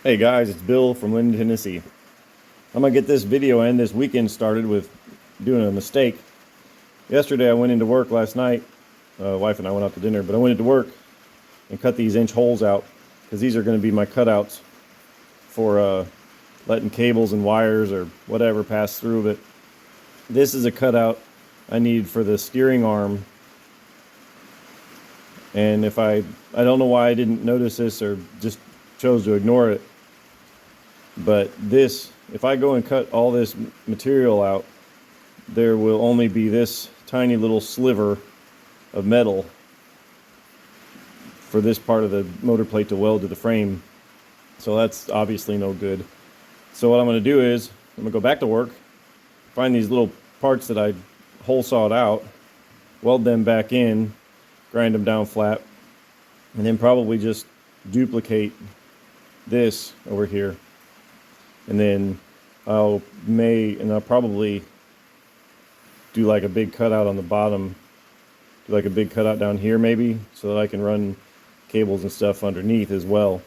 Hey guys, it's Bill from Linden, Tennessee. I'm gonna get this video and this weekend started with doing a mistake. Yesterday I went into work last night. Wife and I went out to dinner, but I went into work and cut these inch holes out because these are going to be my cutouts for letting cables and wires or whatever pass through it. This is a cutout I need for the steering arm, and if I don't know why I didn't notice this or just chose to ignore it. But this, if I go and cut all this material out, there will only be this tiny little sliver of metal for this part of the motor plate to weld to the frame. So that's obviously no good. So what I'm going to do is, I'm going to go back to work, find these little parts that I hole sawed out, weld them back in, grind them down flat, and then probably just duplicate this over here. And then I'll probably do like a big cutout on the bottom, do like a big cutout down here maybe, so that I can run cables and stuff underneath as well.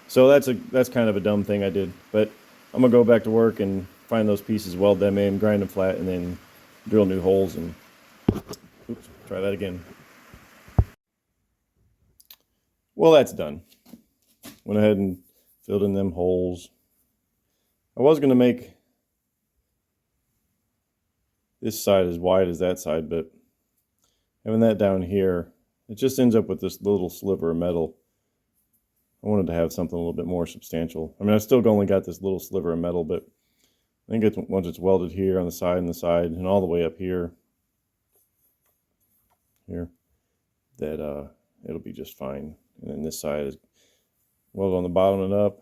So that's kind of a dumb thing I did, but I'm gonna go back to work and find those pieces, weld them in, grind them flat, and then drill new holes and try that again. Well, that's done. Went ahead and filled in them holes. I was going to make this side as wide as that side, but having that down here, it just ends up with this little sliver of metal. I wanted to have something a little bit more substantial. I mean, I've still only got this little sliver of metal, but I think once it's welded here on the side and all the way up here, that it'll be just fine. And then this side is welded on the bottom and up,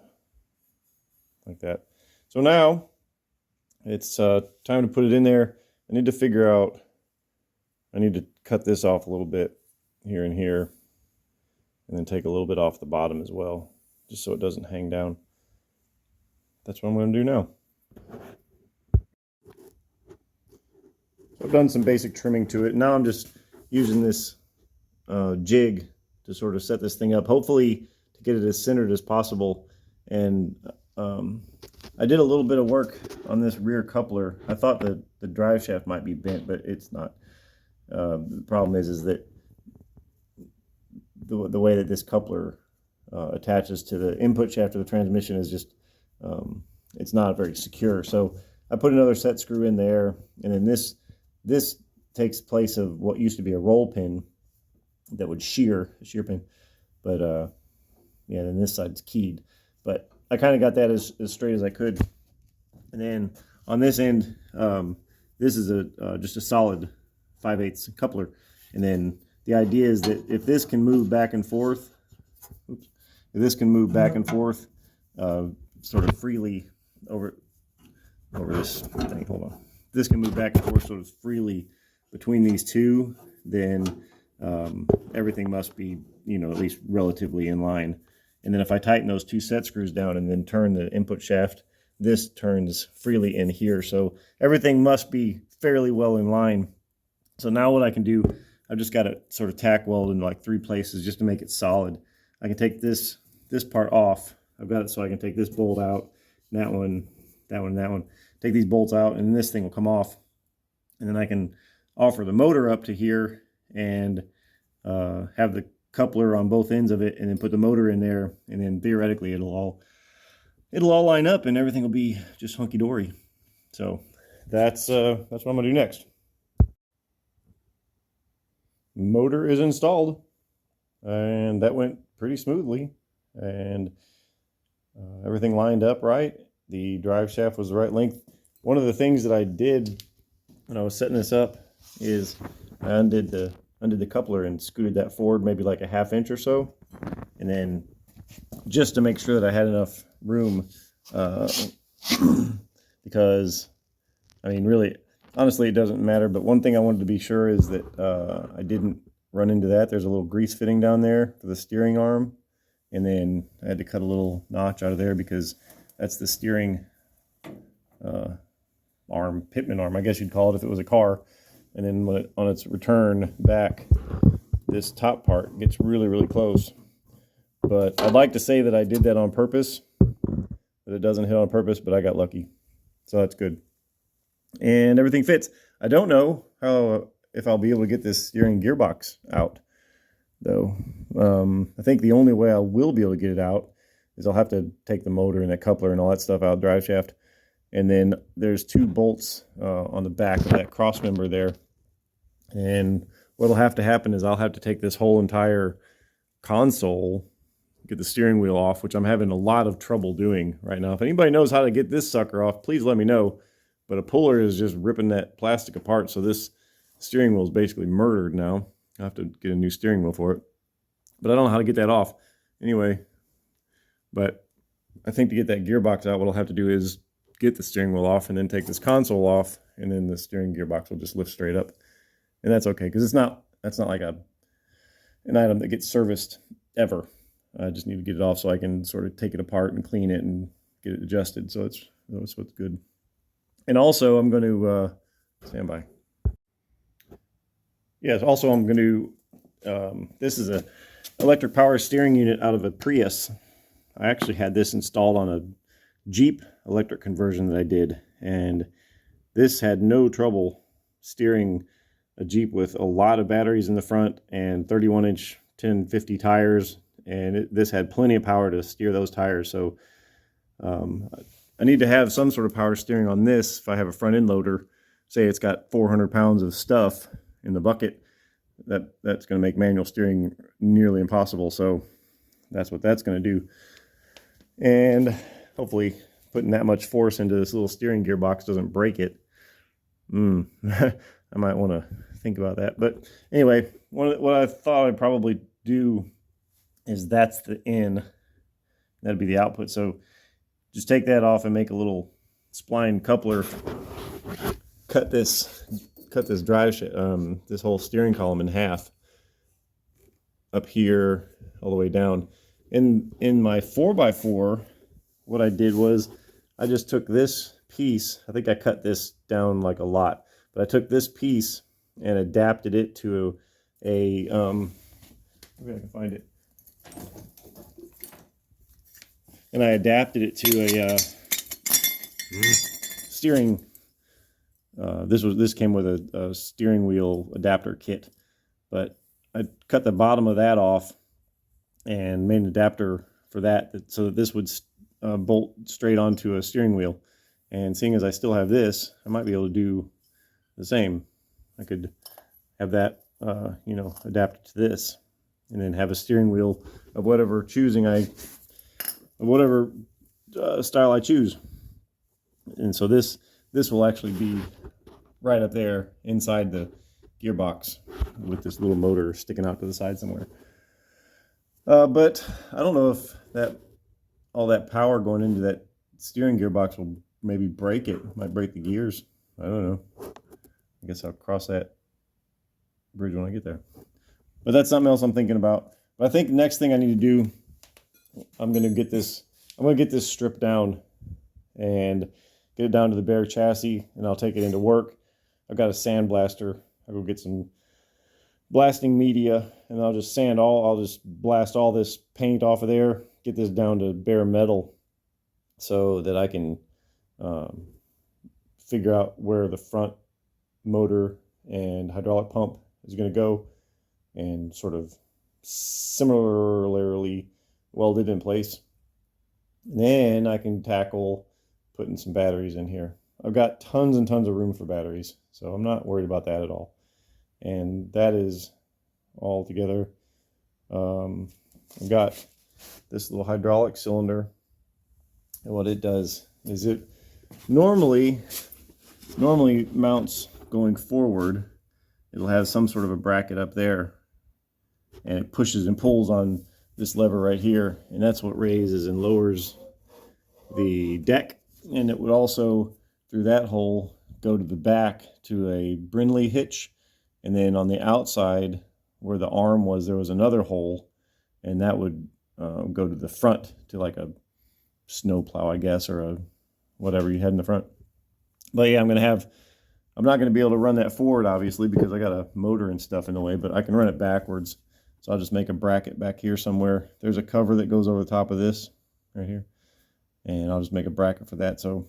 like that. So now it's time to put it in there. I need to figure out, I need to cut this off a little bit here and here, and then take a little bit off the bottom as well, just so it doesn't hang down. That's what I'm going to do now. So I've done some basic trimming to it. Now I'm just using this jig to sort of set this thing up, hopefully to get it as centered as possible. And I did a little bit of work on this rear coupler. I thought that the drive shaft might be bent, but it's not. The problem is that the way that this coupler attaches to the input shaft of the transmission is just, it's not very secure. So I put another set screw in there, and then this takes place of what used to be a roll pin that would shear, a shear pin. But yeah, then this side's keyed. But I kind of got that as straight as I could. And then on this end, this is just a solid 5/8 coupler. And then the idea is that if this can move back and forth, sort of freely over this thing, hold on. If this can move back and forth sort of freely between these two, then everything must be, at least relatively in line. And then if I tighten those two set screws down and then turn the input shaft, this turns freely in here. So everything must be fairly well in line. So now what I can do, I've just got it sort of tack welded in like 3 places just to make it solid. I can take this part off. I've got it so I can take this bolt out, that one, and that one. Take these bolts out, and this thing will come off. And then I can offer the motor up to here and have the coupler on both ends of it, and then put the motor in there, and then theoretically it'll all line up and everything will be just hunky-dory. So that's what I'm gonna do next. Motor is installed, and that went pretty smoothly, and everything lined up right. The drive shaft was the right length. One of the things that I did when I was setting this up is I undid the coupler and scooted that forward maybe like a 1/2 inch or so, and then just to make sure that I had enough room, because I mean, really, honestly, it doesn't matter. But one thing I wanted to be sure is that I didn't run into that. There's a little grease fitting down there for the steering arm, and then I had to cut a little notch out of there because that's the steering arm, pitman arm, I guess you'd call it if it was a car. And then when on its return back, this top part gets really, really close. But I'd like to say that I did that on purpose, that it doesn't hit on purpose, but I got lucky. So that's good. And everything fits. I don't know if I'll be able to get this steering gearbox out, though. I think the only way I will be able to get it out is I'll have to take the motor and that coupler and all that stuff out, drive shaft. And then there's 2 bolts on the back of that cross member there. And what'll have to happen is I'll have to take this whole entire console, get the steering wheel off, which I'm having a lot of trouble doing right now. If anybody knows how to get this sucker off, please let me know. But a puller is just ripping that plastic apart, so this steering wheel is basically murdered now. I'll have to get a new steering wheel for it. But I don't know how to get that off. Anyway, but I think to get that gearbox out, what I'll have to do is get the steering wheel off and then take this console off, and then the steering gearbox will just lift straight up. And that's okay, because that's not like an item that gets serviced ever. I just need to get it off so I can sort of take it apart and clean it and get it adjusted. So that's what's good. And also I'm going to stand by. Yes, also I'm going to, this is a electric power steering unit out of a Prius. I actually had this installed on a Jeep electric conversion that I did, and this had no trouble steering a Jeep with a lot of batteries in the front and 31-inch 1050 tires, and this had plenty of power to steer those tires. So I need to have some sort of power steering on this if I have a front end loader. Say it's got 400 pounds of stuff in the bucket, that's going to make manual steering nearly impossible. So that's what that's going to do. And hopefully putting that much force into this little steering gearbox doesn't break it. I might want to think about that. But anyway, what I thought I'd probably do is that's the in. That'd be the output. So just take that off and make a little spline coupler. Cut this drive this whole steering column in half up here all the way down. In my 4x4, what I did was I just took this piece. I think I cut this down like a lot, but I took this piece and adapted it to maybe I can find it. And I adapted it to a steering. This came with a steering wheel adapter kit, but I cut the bottom of that off and made an adapter for that so that this would bolt straight onto a steering wheel. And seeing as I still have this, I might be able to do the same. I could have that, adapted to this, and then have a steering wheel of whatever style I choose. And so this will actually be right up there inside the gearbox with this little motor sticking out to the side somewhere. But I don't know if all that power going into that steering gearbox will maybe break it. Might break the gears. I don't know. I guess I'll cross that bridge when I get there. But that's something else I'm thinking about. But I think the next thing I need to do, I'm going to get this stripped down and get it down to the bare chassis, and I'll take it into work. I've got a sandblaster. I'll go get some blasting media, and I'll just blast all this paint off of there, get this down to bare metal so that I can figure out where the front motor and hydraulic pump is going to go, and sort of similarly welded in place. Then I can tackle putting some batteries in here. I've got tons and tons of room for batteries, so I'm not worried about that at all. And that is all together. I've got this little hydraulic cylinder, and what it does is it normally mounts going forward. It'll have some sort of a bracket up there, and it pushes and pulls on this lever right here, and that's what raises and lowers the deck. And it would also, through that hole, go to the back to a Brindley hitch, and then on the outside where the arm was, there was another hole, and that would go to the front to like a snow plow, I guess, or a whatever you had in the front. But yeah, I'm not going to be able to run that forward, obviously, because I got a motor and stuff in the way, but I can run it backwards. So I'll just make a bracket back here somewhere. There's a cover that goes over the top of this right here, and I'll just make a bracket for that. So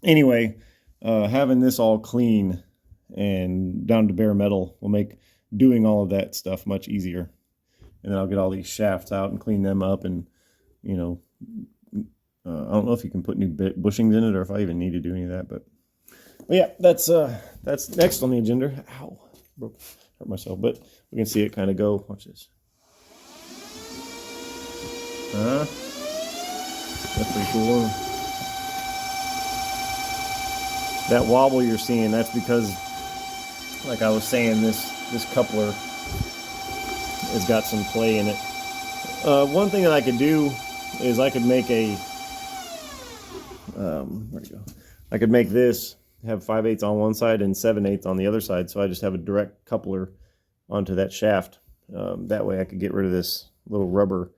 anyway, having this all clean and down to bare metal will make doing all of that stuff much easier. And then I'll get all these shafts out and clean them up, and you know, I don't know if you can put new bushings in it or if I even need to do any of that, but yeah, that's next on the agenda. Ow, hurt myself, but we can see it kind of go. Watch this. That's pretty cool. That wobble you're seeing, that's because, like I was saying, this coupler has got some play in it. One thing that I could do is I could make a where'd it go? I could make this have 5/8 on one side and 7/8 on the other side, so I just have a direct coupler onto that shaft. That way I could get rid of this little rubber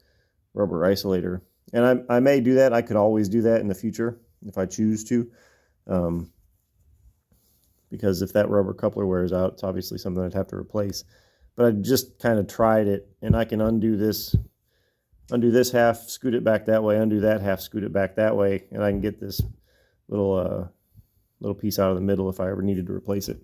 isolator. And I may do that. I could always do that in the future if I choose to. Because if that rubber coupler wears out, it's obviously something I'd have to replace. But I just kind of tried it, and I can undo this half, scoot it back that way, undo that half, scoot it back that way, and I can get this little piece out of the middle if I ever needed to replace it.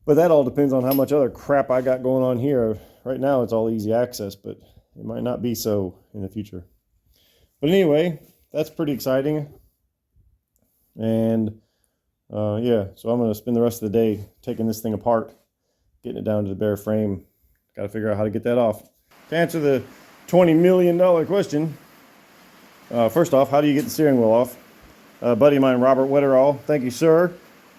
But that all depends on how much other crap I got going on here. Right now it's all easy access, but it might not be so in the future. But anyway, that's pretty exciting. And yeah, so I'm going to spend the rest of the day taking this thing apart, getting it down to the bare frame. Got to figure out how to get that off. To answer the $20 million question, first off, how do you get the steering wheel off? A buddy of mine, Robert Wetterall, thank you, sir.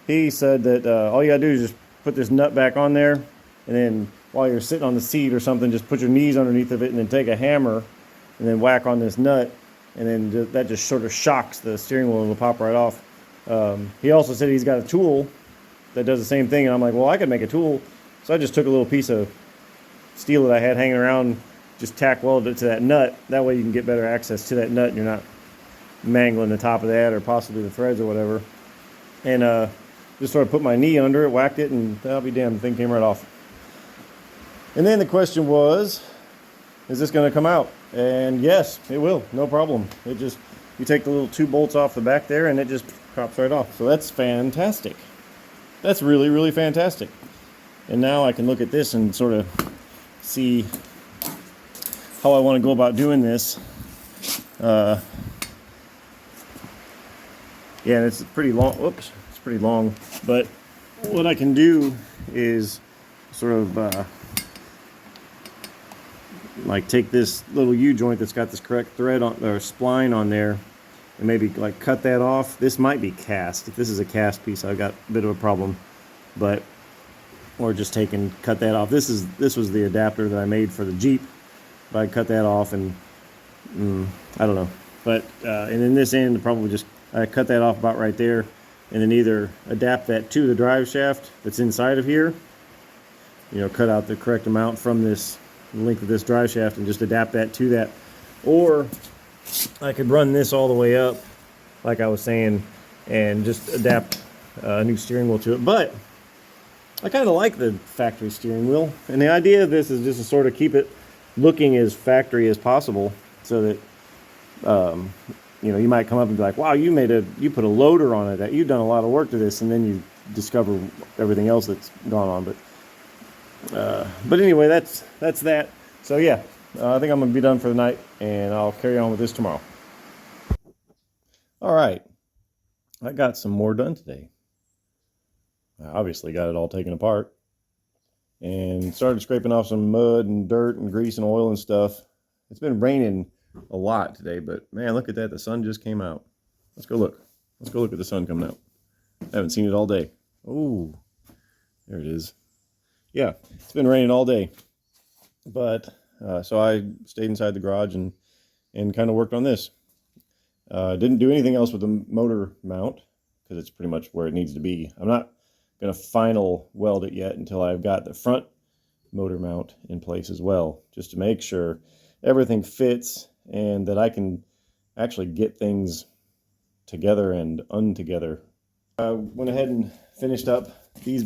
He said that all you got to do is just put this nut back on there, and then while you're sitting on the seat or something, just put your knees underneath of it and then take a hammer and then whack on this nut, and then that just sort of shocks the steering wheel and it'll pop right off. He also said he's got a tool that does the same thing, and I'm like, well, I could make a tool. So I just took a little piece of steel that I had hanging around, just tack welded it to that nut. That way you can get better access to that nut and you're not mangling the top of that or possibly the threads or whatever. And just sort of put my knee under it, whacked it, and I'll be damned, the thing came right off. And then the question was, is this going to come out? And yes, it will, no problem. It just, you take the little 2 bolts off the back there and it just pops right off. So that's fantastic. That's really, really fantastic. And now I can look at this and sort of see how I want to go about doing this. Yeah, it's pretty long. Whoops, it's pretty long. But what I can do is sort of like take this little U-joint that's got this correct thread on or spline on there, and maybe like cut that off. This might be cast. If this is a cast piece, I've got a bit of a problem. But or just take and cut that off. This was the adapter that I made for the Jeep. But I cut that off, and I don't know. But and then this end, probably just I cut that off about right there, and then either adapt that to the drive shaft that's inside of here. You know, cut out the correct amount from this length of this drive shaft and just adapt that to that. Or I could run this all the way up, like I was saying, and just adapt a new steering wheel to it. But I kind of like the factory steering wheel, and the idea of this is just to sort of keep it looking as factory as possible, so that you know, you might come up and be like, wow, you put a loader on it, you've done a lot of work to this, and then you discover everything else that's gone on. But anyway, that's that. So yeah, I think I'm gonna be done for the night, and I'll carry on with this tomorrow. All right, I got some more done today. I obviously got it all taken apart and started scraping off some mud and dirt and grease and oil and stuff. It's been raining a lot today, but man, look at that. The sun just came out. Let's go look. Let's go look at the sun coming out. I haven't seen it all day. Oh, there it is. Yeah, it's been raining all day. But so I stayed inside the garage and kind of worked on this. Didn't do anything else with the motor mount because it's pretty much where it needs to be. I'm not going to final weld it yet until I've got the front motor mount in place as well, just to make sure everything fits and that I can actually get things together and untogether. I went ahead and finished up these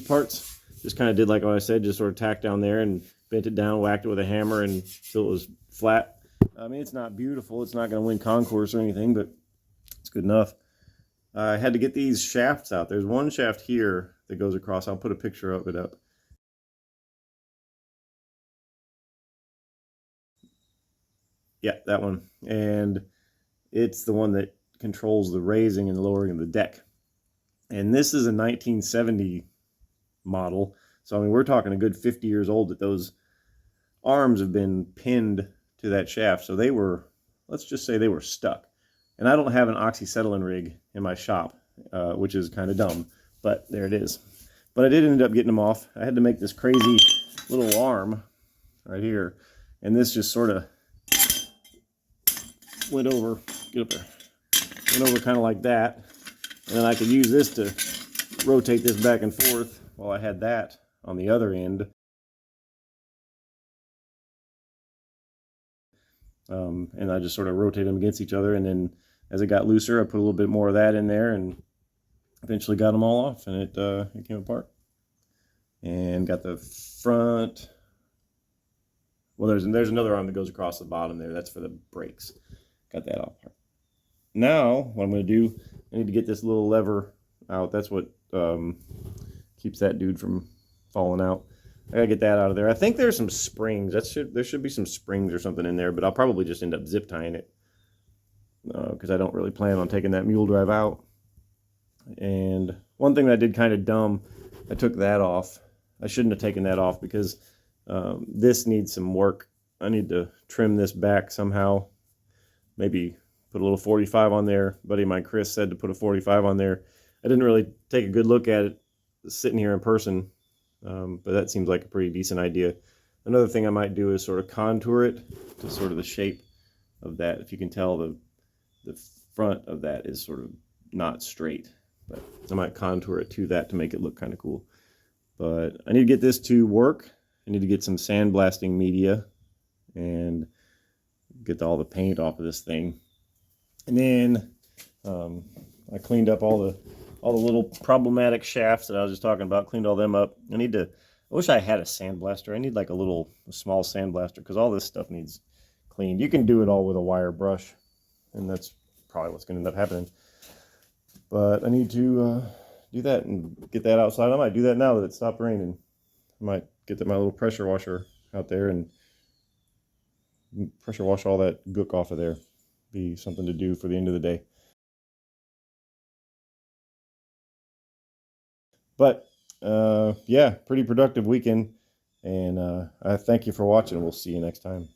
parts. Just kind of did like what I said, just sort of tacked down there and bent it down, whacked it with a hammer until it was flat. I mean, it's not beautiful. It's not going to win concourse or anything, but it's good enough. I had to get these shafts out. There's one shaft here that goes across. I'll put a picture of it up. Yeah, that one. And it's the one that controls the raising and lowering of the deck. And this is a 1970 model. So, I mean, we're talking a good 50 years old that those arms have been pinned to that shaft. So they were, let's just say they were stuck. And I don't have an oxyacetylene rig in my shop, which is kind of dumb, but there it is. But I did end up getting them off. I had to make this crazy little arm right here. And this just sort of went over, get up there, went over kind of like that. And then I could use this to rotate this back and forth while I had that on the other end. And I just sort of rotate them against each other. And then as it got looser, I put a little bit more of that in there and eventually got them all off, and it came apart. And got the front. Well, there's another arm that goes across the bottom there. That's for the brakes. Got that off. Now, what I'm going to do, I need to get this little lever out. That's what keeps that dude from falling out. I gotta get that out of there. I think there's some springs. There should be some springs or something in there, but I'll probably just end up zip tying it because I don't really plan on taking that mule drive out. And one thing that I did kind of dumb, I took that off. I shouldn't have taken that off because this needs some work. I need to trim this back somehow. Maybe put a little 45 on there. A buddy of mine, Chris, said to put a 45 on there. I didn't really take a good look at it sitting here in person. But that seems like a pretty decent idea. Another thing I might do is sort of contour it to sort of the shape of that. If you can tell, the front of that is sort of not straight. But I might contour it to that to make it look kind of cool. But I need to get this to work. I need to get some sandblasting media and get all the paint off of this thing. And then I cleaned up all the little problematic shafts that I was just talking about, cleaned all them up. I wish I had a sandblaster. I need like a small sandblaster because all this stuff needs cleaned. You can do it all with a wire brush, and that's probably what's going to end up happening. But I need to do that and get that outside. I might do that now that it stopped raining. I might get my little pressure washer out there and pressure wash all that gook off of there. Be something to do for the end of the day. But yeah, pretty productive weekend, and I thank you for watching. We'll see you next time.